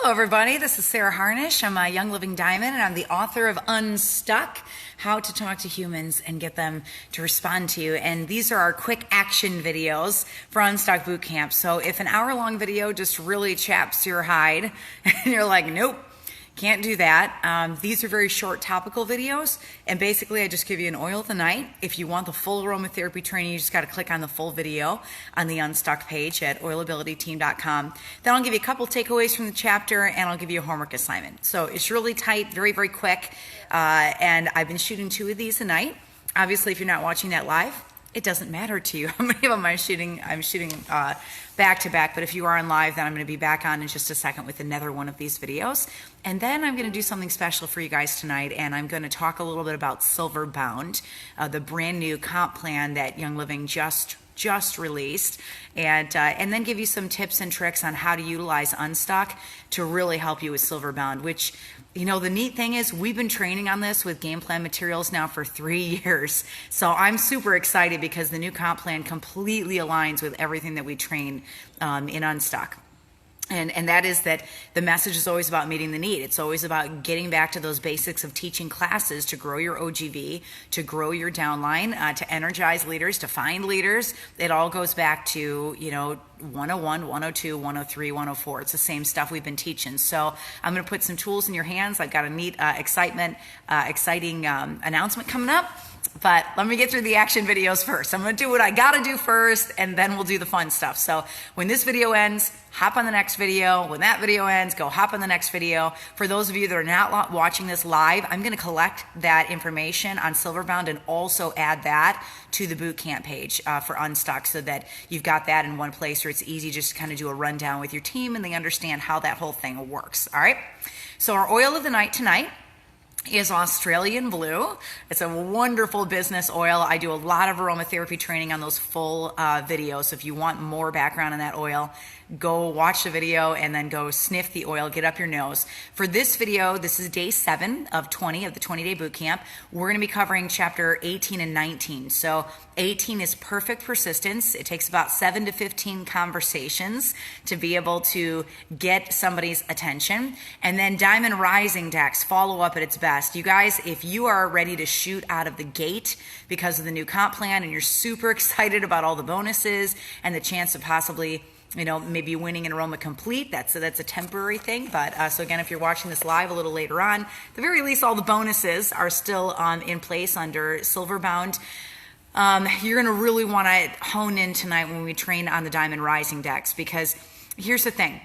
Hello everybody, this is Sarah Harnish. I'm a Young Living Diamond and I'm the author of Unstuck, How to Talk to Humans and Get Them to Respond to You. And these are our quick action videos for Unstuck Bootcamp. So if an hour-long video just really chaps your hide and you're like, nope, can't do that. These are very short topical videos, and basically I just give you an oil of the night. If you want the full aromatherapy training, you just got to click on the full video on the Unstuck page at oilabilityteam.com. Then I'll give you a couple takeaways from the chapter, and I'll give you a homework assignment. So it's really tight, very, very quick, and I've been shooting 2 of these a night. Obviously, if you're not watching that live, it doesn't matter to you how many of them I'm shooting back to back, but if you are on live, then I'm going to be back on in just a second with another one of these videos. And then I'm going to do something special for you guys tonight, and I'm going to talk a little bit about Silver Bound, the brand new comp plan that Young Living just released, and then give you some tips and tricks on how to utilize Unstuck to really help you with Silver Bound, which, you know, the neat thing is we've been training on this with game plan materials now for 3 years. So I'm super excited because the new comp plan completely aligns with everything that we train in Unstuck. And that is that the message is always about meeting the need. It's always about getting back to those basics of teaching classes to grow your OGV, to grow your downline, to energize leaders, to find leaders. It all goes back to, you know, 101, 102, 103, 104. It's the same stuff we've been teaching. So I'm going to put some tools in your hands. I've got a neat, exciting announcement coming up. But let me get through the action videos first. I'm going to do what I got to do first, and then we'll do the fun stuff. So when this video ends, hop on the next video. When that video ends, go hop on the next video. For those of you that are not watching this live, I'm going to collect that information on Silverbound and also add that to the bootcamp page for Unstuck so that you've got that in one place where it's easy just to kind of do a rundown with your team and they understand how that whole thing works. All right? So our oil of the night tonight is Australian Blue. It's a wonderful business oil. I do a lot of aromatherapy training on those full videos. So if you want more background on that oil, go watch the video and then go sniff the oil, get up your nose. For this video, this is day 7 of 20 of the 20-day boot camp. We're going to be covering chapter 18 and 19. So 18 is perfect persistence. It takes about 7 to 15 conversations to be able to get somebody's attention. And then Diamond Rising decks follow up at its best. You guys, if you are ready to shoot out of the gate because of the new comp plan and you're super excited about all the bonuses and the chance of possibly, you know, maybe winning an Aroma Complete, that's a temporary thing. But so again, if you're watching this live a little later on, at the very least, all the bonuses are still in place under Silverbound. You're going to really want to hone in tonight when we train on the Diamond Rising decks, because here's the thing.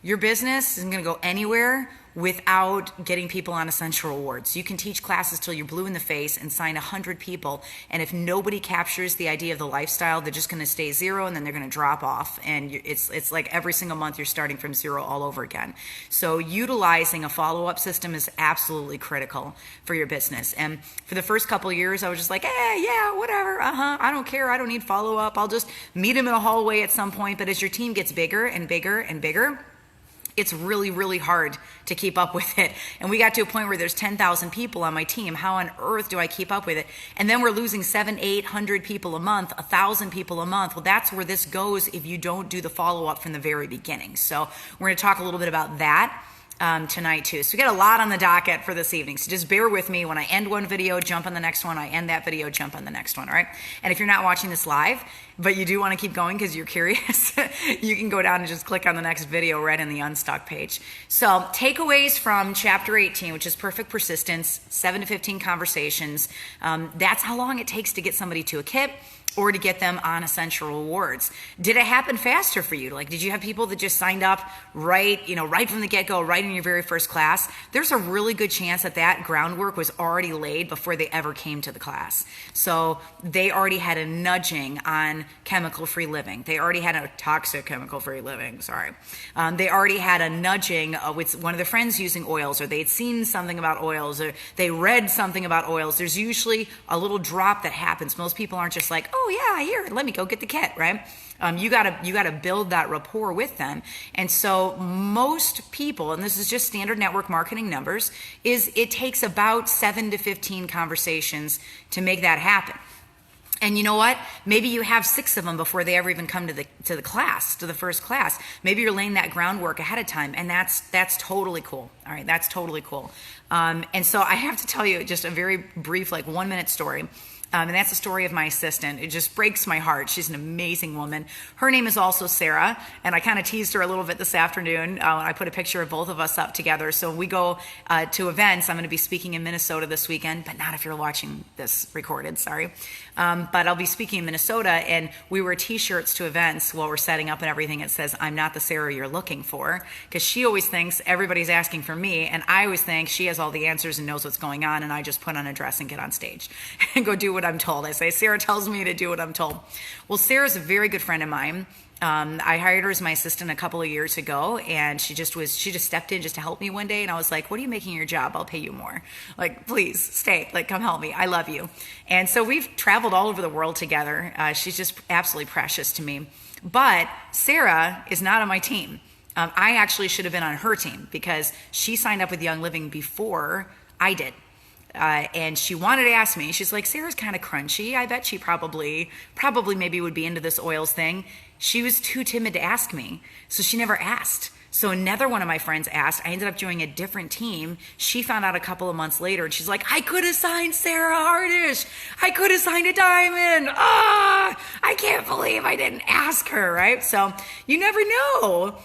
Your business isn't going to go anywhere without getting people on essential rewards. You can teach classes till you're blue in the face and sign 100 people, and if nobody captures the idea of the lifestyle, they're just going to stay 0 and then they're going to drop off, and it's like every single month you're starting from 0 all over again. So utilizing a follow-up system is absolutely critical for your business. And for the first couple of years, I was just like, hey, yeah, whatever, I don't care, I don't need follow-up, I'll just meet them in a hallway at some point. But as your team gets bigger and bigger and bigger, it's really, really hard to keep up with it. And we got to a point where there's 10,000 people on my team. How on earth do I keep up with it? And then we're losing 700, 800 people a month, 1,000 people a month. Well, that's where this goes if you don't do the follow-up from the very beginning. So we're going to talk a little bit about that tonight too. So we got a lot on the docket for this evening. So just bear with me. When I end one video, jump on the next one. I end that video, jump on the next one. All right. And if you're not watching this live, but you do want to keep going because you're curious, you can go down and just click on the next video right in the Unstuck page. So takeaways from chapter 18, which is perfect persistence, 7 to 15 conversations. That's how long it takes to get somebody to a kit or to get them on essential rewards. Did it happen faster for you? Like, did you have people that just signed up right from the get-go, right in your very first class? There's a really good chance that that groundwork was already laid before they ever came to the class. So they already had a nudging on chemical-free living. They already had a toxic chemical-free living, they already had a nudging with one of their friends using oils, or they'd seen something about oils, or they read something about oils. There's usually a little drop that happens. Most people aren't just like, oh yeah, here, let me go get the kit, right? You gotta build that rapport with them. And so most people, and this is just standard network marketing numbers, is it takes about 7 to 15 conversations to make that happen. And you know what? Maybe you have 6 of them before they ever even come to the class, to the first class. Maybe you're laying that groundwork ahead of time, and that's totally cool. All right, that's totally cool. And so I have to tell you just a very brief, like 1-minute story. And that's the story of my assistant. It just breaks my heart. She's an amazing woman. Her name is also Sarah, and I kind of teased her a little bit this afternoon. I put a picture of both of us up together. So when we go to events, I'm going to be speaking in Minnesota this weekend, but not if you're watching this recorded, sorry. But I'll be speaking in Minnesota, and we wear t-shirts to events while we're setting up and everything. It says, "I'm not the Sarah you're looking for," because she always thinks everybody's asking for me, and I always think she has all the answers and knows what's going on, and I just put on a dress and get on stage and go do what I'm told. I say, Sarah tells me to do what I'm told. Well, Sarah's a very good friend of mine. I hired her as my assistant a couple of years ago, and she just stepped in just to help me one day, and I was like, "What are you making your job? I'll pay you more. Like, please stay, like, come help me. I love you." And so we've traveled all over the world together. She's just absolutely precious to me. But Sarah is not on my team. I actually should have been on her team because she signed up with Young Living before I did. And she wanted to ask me, she's like, "Sarah's kind of crunchy. I bet she probably maybe would be into this oils thing." She was too timid to ask me, so she never asked. So another one of my friends asked. I ended up joining a different team. She found out a couple of months later, and she's like, "I could have signed Sarah Harnish. I could have signed a diamond. I can't believe I didn't ask her," right? So you never know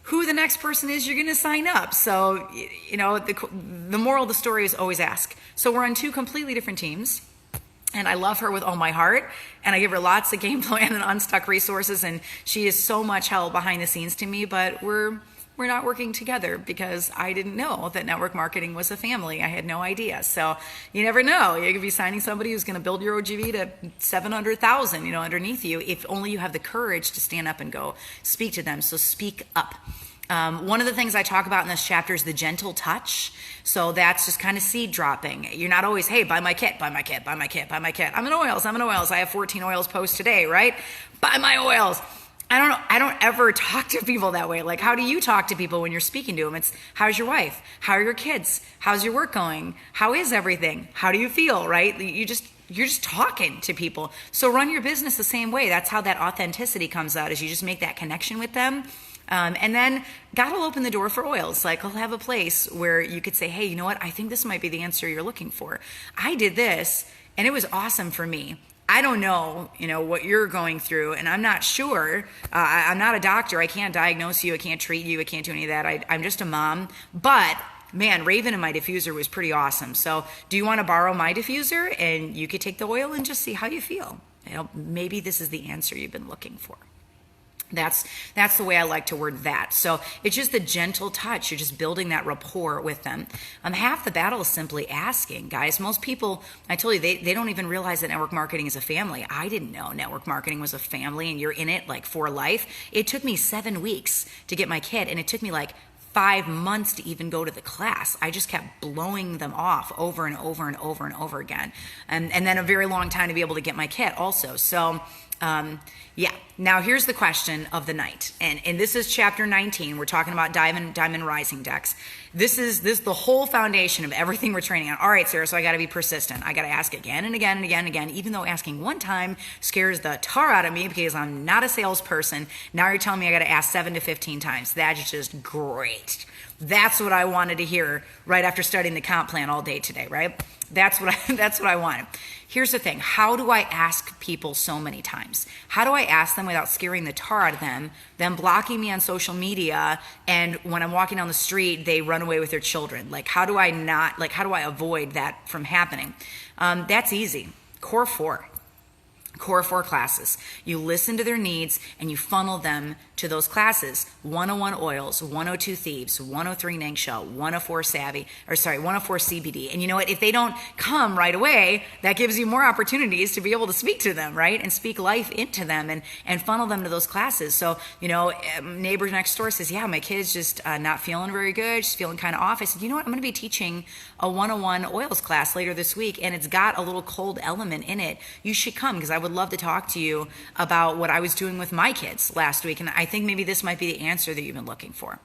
who the next person is you're going to sign up. So, you know, the moral of the story is always ask. So we're on 2 completely different teams, and I love her with all my heart, and I give her lots of game plan and Unstuck resources, and she is so much help behind the scenes to me, but we're not working together because I didn't know that network marketing was a family. I had no idea. So you never know. You could be signing somebody who's going to build your OGV to 700,000, you know, underneath you, if only you have the courage to stand up and go speak to them. So speak up. One of the things I talk about in this chapter is the gentle touch. So that's just kind of seed dropping. You're not always, "Hey, buy my kit, buy my kit, buy my kit, buy my kit. I'm in oils. I have 14 oils posts today, right? Buy my oils." I don't ever talk to people that way. Like, how do you talk to people when you're speaking to them? It's, "How's your wife? How are your kids? How's your work going? How is everything? How do you feel?" Right? You're just talking to people. So run your business the same way. That's how that authenticity comes out, is you just make that connection with them. And then God will open the door for oils. Like, He'll have a place where you could say, "Hey, you know what? I think this might be the answer you're looking for. I did this, and it was awesome for me. I don't know, you know, what you're going through, and I'm not sure. I'm not a doctor. I can't diagnose you. I can't treat you. I can't do any of that. I'm just a mom. But man, Raven and my diffuser was pretty awesome. So do you want to borrow my diffuser? And you could take the oil and just see how you feel. You know, maybe this is the answer you've been looking for." That's the way I like to word that. So it's just the gentle touch. You're just building that rapport with them. Half the battle is simply asking, guys. Most people, I told you, they don't even realize that network marketing is a family. I didn't know network marketing was a family and you're in it like for life. It took me 7 weeks to get my kit, and it took me like 5 months to even go to the class. I just kept blowing them off over and over and over and over again. And then a very long time to be able to get my kit also. So yeah. Now here's the question of the night. And this is chapter 19. We're talking about diamond rising decks. This is the whole foundation of everything we're training on. All right, Sarah, so I got to be persistent. I got to ask again and again and again and again, even though asking one time scares the tar out of me because I'm not a salesperson. Now you're telling me I got to ask 7 to 15 times. That's just great. That's what I wanted to hear right after studying the comp plan all day today, right? That's what I wanted. Here's the thing. How do I ask people so many times? How do I ask them without scaring the tar out of them blocking me on social media, and when I'm walking down the street, they run away with their children? Like, how do I avoid that from happening? That's easy. Core 4 classes. You listen to their needs and you funnel them to those classes. 101 oils, 102 thieves, 103 Nank Shell, 104 104 CBD. And you know what? If they don't come right away, that gives you more opportunities to be able to speak to them, right? And speak life into them and funnel them to those classes. So, you know, neighbor next door says, "Yeah, my kid's just not feeling very good. She's feeling kind of off." I said, "You know what? I'm going to be teaching a 101 oils class later this week, and it's got a little cold element in it. You should come, because I would love to talk to you about what I was doing with my kids last week. And I think maybe this might be the answer that you've been looking for."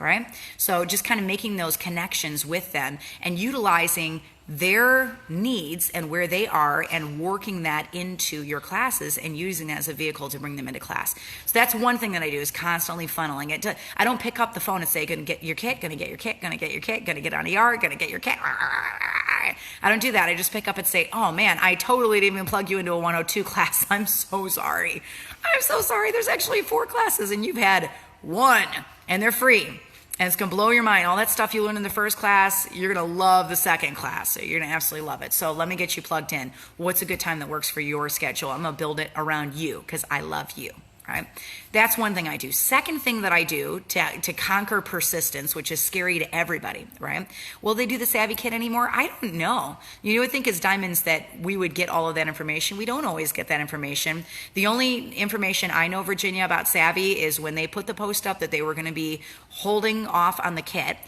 All right. So just kind of making those connections with them and utilizing their needs and where they are and working that into your classes and using that as a vehicle to bring them into class. So that's one thing that I do, is constantly funneling it. I don't pick up the phone and say, gonna get your kit, gonna get your kit, gonna get your kit, gonna get on ER, gonna get your kit. I don't do that. I just pick up and say, oh man, I totally didn't even plug you into a 102 class. I'm so sorry. I'm so sorry. There's actually 4 classes and you've had 1 and they're free. And it's going to blow your mind. All that stuff you learned in the first class, you're going to love the second class. So you're going to absolutely love it. So let me get you plugged in. What's a good time that works for your schedule? I'm going to build it around you because I love you. Right? That's one thing I do. Second thing that I do to conquer persistence, which is scary to everybody, right? Will they do the Savvy Kit anymore? I don't know. You would think as diamonds that we would get all of that information. We don't always get that information. The only information I know, Virginia, about Savvy is when they put the post up that they were going to be holding off on the kit.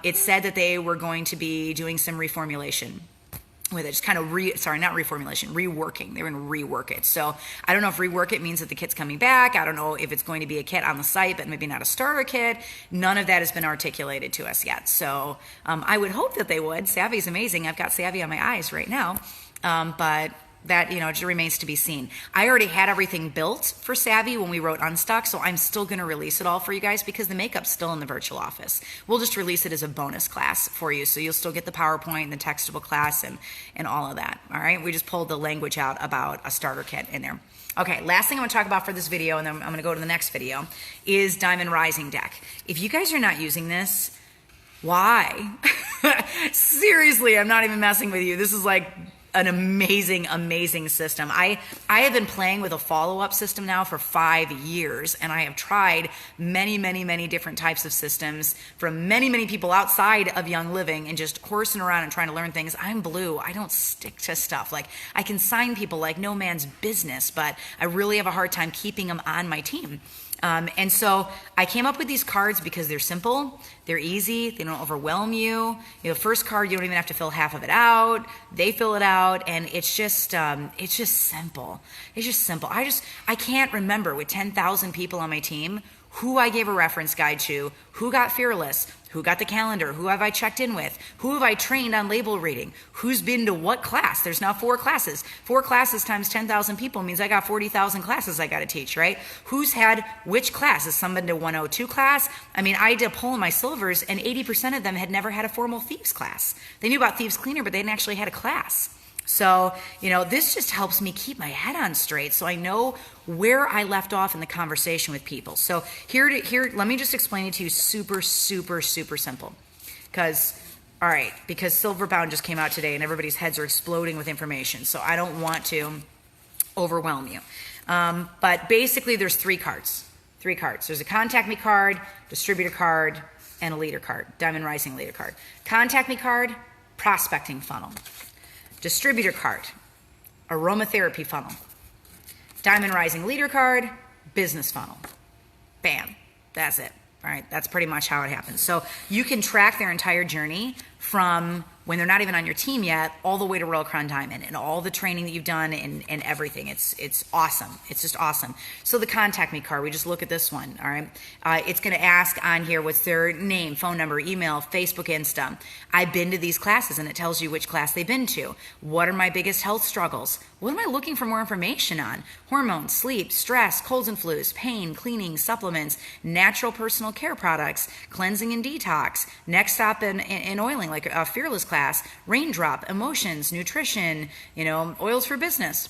It said that they were going to be doing some reformulation with it, just kind of reworking. They're going to rework it. So I don't know if rework it means that the kit's coming back. I don't know if it's going to be a kit on the site, but maybe not a starter kit. None of that has been articulated to us yet. So I would hope that they would. Savvy's amazing. I've got Savvy on my eyes right now. But that, just remains to be seen. I already had everything built for Savvy when we wrote Unstuck, so I'm still going to release it all for you guys because the makeup's still in the virtual office. We'll just release it as a bonus class for you, so you'll still get the PowerPoint and the textable class and all of that, all right? We just pulled the language out about a starter kit in there. Okay, last thing I'm going to talk about for this video, and then I'm going to go to the next video, is Diamond Rising Deck. If you guys are not using this, why? Seriously, I'm not even messing with you. This is like an amazing system. I have been playing with a follow-up system now for 5 years, and I have tried many different types of systems from many people outside of Young Living and just horsing around and trying to learn things. I'm blue. I don't stick to stuff. Like, I can sign people like no man's business, but I really have a hard time keeping them on my team. And so I came up with these cards because they're simple, they're easy, they don't overwhelm you. The first card, you don't even have to fill half of it out. They fill it out, and it's just simple. It's just simple. I can't remember with 10,000 people on my team who I gave a reference guide to, who got Fearless, who got the calendar, who have I checked in with, who have I trained on label reading, who's been to what class. There's now 4 classes. 4 classes times 10,000 people means I got 40,000 classes I got to teach, right? Who's had which class? Has someone been to 102 class? I mean, I did a poll in my silvers, and 80% of them had never had a formal thieves class. They knew about Thieves Cleaner, but they hadn't actually had a class. So, this just helps me keep my head on straight so I know where I left off in the conversation with people. So here, let me just explain it to you super simple. Because Silverbound just came out today and everybody's heads are exploding with information. So I don't want to overwhelm you. But basically there's 3 cards. 3 cards. There's a Contact Me card, Distributor card, and a Leader card. Diamond Rising Leader card. Contact Me card, Prospecting Funnel. Distributor card, aromatherapy funnel. Diamond Rising Leader card, business funnel. Bam, that's it. All right, that's pretty much how it happens. So you can track their entire journey from when they're not even on your team yet, all the way to Royal Crown Diamond and all the training that you've done and everything. It's awesome. It's just awesome. So the Contact Me card, we just look at this one, all right? It's going to ask on here what's their name, phone number, email, Facebook, Insta. I've been to these classes, and it tells you which class they've been to. What are my biggest health struggles? What am I looking for more information on? Hormones, sleep, stress, colds and flus, pain, cleaning, supplements, natural personal care products, cleansing and detox, next stop in oiling, like a Fearless class, raindrop, emotions, nutrition, oils for business.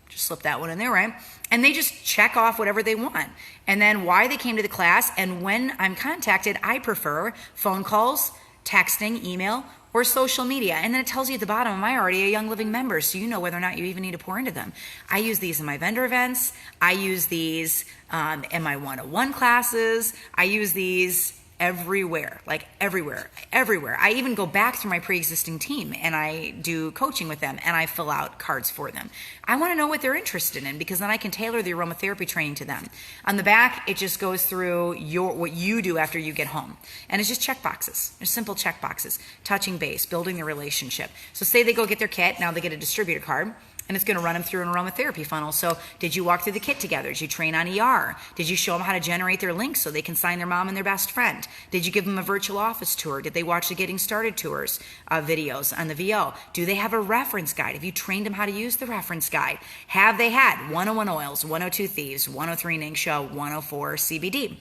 Just slip that one in there, right? And they just check off whatever they want. And then why they came to the class, and when I'm contacted, I prefer phone calls, texting, email, or social media. And then it tells you at the bottom, am I already a Young Living member? So you know whether or not you even need to pour into them. I use these in my vendor events. I use these in my one-on-one classes. I use these everywhere. I even go back through my pre-existing team and I do coaching with them and I fill out cards for them. I want to know what they're interested in because then I can tailor the aromatherapy training to them. On the back, it just goes through what you do after you get home. And it's just check boxes. They're simple check boxes. Touching base, building the relationship. So say they go get their kit, now they get a distributor card. And it's going to run them through an aromatherapy funnel. So did you walk through the kit together? Did you train on ER? Did you show them how to generate their links so they can sign their mom and their best friend? Did you give them a virtual office tour? Did they watch the Getting Started tours videos on the VO? Do they have a reference guide? Have you trained them how to use the reference guide? Have they had 101 oils, 102 thieves, 103 Ningxia, 104 CBD?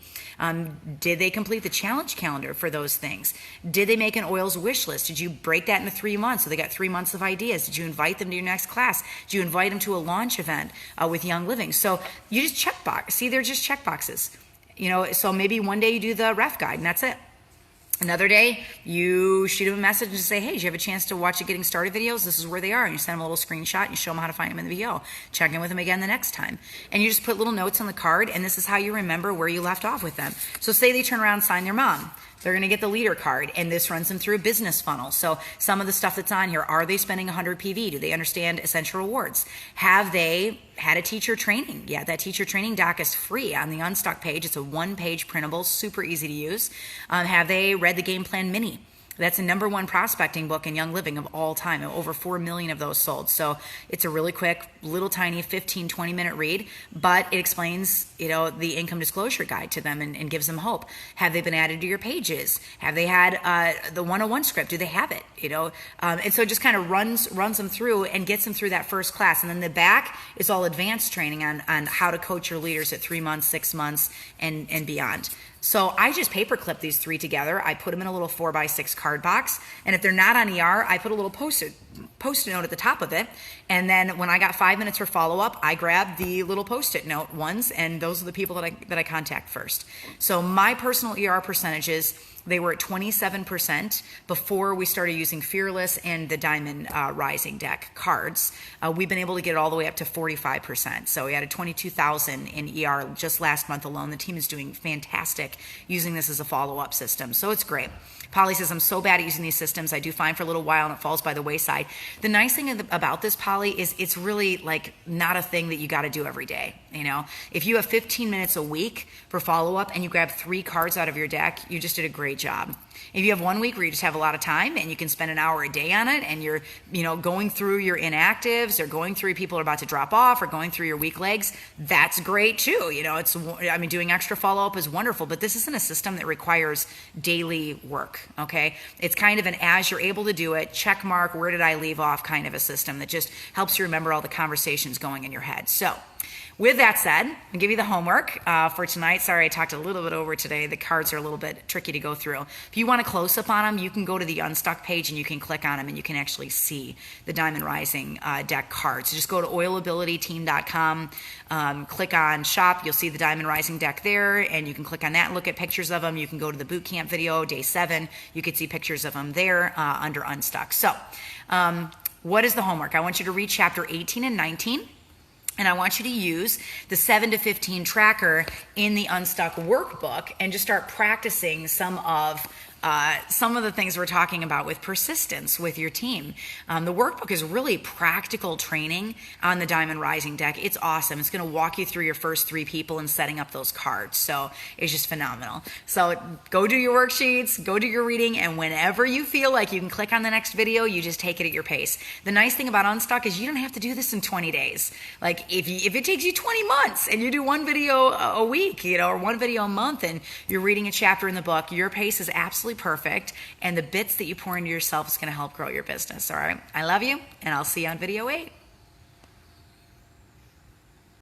Did they complete the challenge calendar for those things? Did they make an oils wish list? Did you break that into 3 months so they got 3 months of ideas? Did you invite them to your next class? Did you invite them to a launch event with Young Living? So you just check box. See, they're just check boxes. So maybe one day you do the ref guide and that's it. Another day, you shoot them a message and say, hey, did you have a chance to watch the Getting Started videos? This is where they are. And you send them a little screenshot and you show them how to find them in the VO. Check in with them again the next time. And you just put little notes on the card, and this is how you remember where you left off with them. So say they turn around and sign their mom. They're going to get the leader card, and this runs them through a business funnel. So some of the stuff that's on here, are they spending 100 PV? Do they understand essential rewards? Have they had a teacher training? Yeah, that teacher training doc is free on the Unstuck page. It's a 1-page printable, super easy to use. Have they read the Game Plan Mini? That's the #1 prospecting book in Young Living of all time. Over 4 million of those sold. So it's a really quick, little tiny 15, 20-minute read, but it explains, the income disclosure guide to them and gives them hope. Have they been added to your pages? Have they had the 101 script? Do they have it? And so it just kind of runs them through and gets them through that first class. And then the back is all advanced training on how to coach your leaders at 3 months, 6 months, and beyond. So I just paperclip these 3 together. I put them in a little 4x6 card box. And if they're not on ER, I put a little post-it note at the top of it. And then when I got 5 minutes for follow-up, I grab the little post-it note ones, and those are the people that I contact first. So my personal ER percentages, they were at 27% before we started using Fearless and the Diamond Rising deck cards. We've been able to get it all the way up to 45%. So we added 22,000 in ER just last month alone. The team is doing fantastic using this as a follow-up system. So it's great. Polly says, I'm so bad at using these systems. I do fine for a little while and it falls by the wayside. The nice thing about this, Polly, is it's really like not a thing that you got to do every day. If you have 15 minutes a week for follow-up and you grab 3 cards out of your deck, you just did a great job. If you have 1 week where you just have a lot of time and you can spend an hour a day on it and you're, going through your inactives or going through people are about to drop off or going through your weak legs, that's great too. Doing extra follow-up is wonderful, but this isn't a system that requires daily work, okay? It's kind of an as you're able to do it, check mark, where did I leave off kind of a system that just helps you remember all the conversations going in your head. So, with that said, I'll give you the homework for tonight. Sorry, I talked a little bit over today. The cards are a little bit tricky to go through. If you want a close-up on them, you can go to the Unstuck page and you can click on them and you can actually see the Diamond Rising deck cards. So just go to oilabilityteam.com, click on shop. You'll see the Diamond Rising deck there, and you can click on that and look at pictures of them. You can go to the boot camp video, day 7. You can see pictures of them there under Unstuck. So what is the homework? I want you to read chapter 18 and 19. And I want you to use the 7 to 15 tracker in the Unstuck workbook and just start practicing some of the things we're talking about with persistence with your team. The workbook is really practical training on the Diamond Rising deck. It's awesome. It's going to walk you through your first 3 people and setting up those cards. So it's just phenomenal. So go do your worksheets, go do your reading, and whenever you feel like you can click on the next video, you just take it at your pace. The nice thing about Unstuck is you don't have to do this in 20 days. Like if it takes you 20 months and you do 1 video a week, or 1 video a month, and you're reading a chapter in the book, your pace is absolutely perfect, and the bits that you pour into yourself is going to help grow your business. All right, I love you, and I'll see you on video 8.